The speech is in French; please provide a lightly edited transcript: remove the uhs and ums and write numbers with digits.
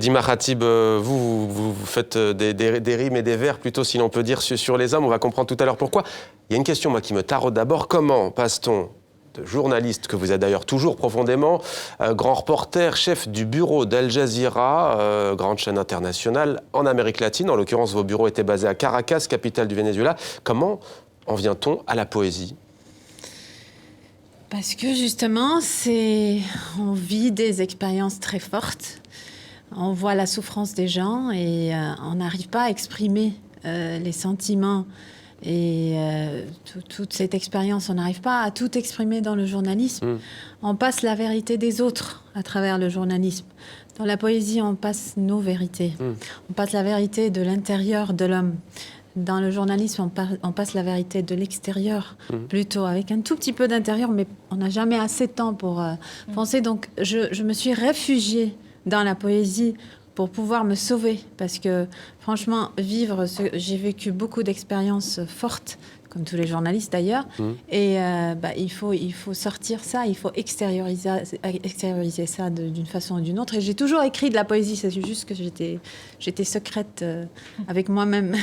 Dima Khatib, vous faites des rimes et des vers plutôt, si l'on peut dire, sur les hommes. On va comprendre tout à l'heure pourquoi. Il y a une question, moi, qui me taraude d'abord. Comment passe-t-on de journaliste, que vous êtes d'ailleurs toujours profondément, grand reporter, chef du bureau d'Al Jazeera, grande chaîne internationale en Amérique latine. En l'occurrence, vos bureaux étaient basés à Caracas, capitale du Venezuela. Comment en vient-on à la poésie ? Parce que justement, on vit des expériences très fortes. On voit la souffrance des gens et on n'arrive pas à exprimer les sentiments et toute cette expérience. On n'arrive pas à tout exprimer dans le journalisme. On passe la vérité des autres à travers le journalisme. Dans la poésie, on passe nos vérités. On passe la vérité de l'intérieur de l'homme. Dans le journalisme, on passe la vérité de l'extérieur, plutôt, avec un tout petit peu d'intérieur, mais on n'a jamais assez de temps pour penser. Donc, je me suis réfugiée dans la poésie pour pouvoir me sauver. Parce que, franchement, j'ai vécu beaucoup d'expériences fortes, comme tous les journalistes d'ailleurs. Et il faut sortir ça, il faut extérioriser ça d'une façon ou d'une autre. Et j'ai toujours écrit de la poésie, c'est juste que j'étais secrète avec moi-même.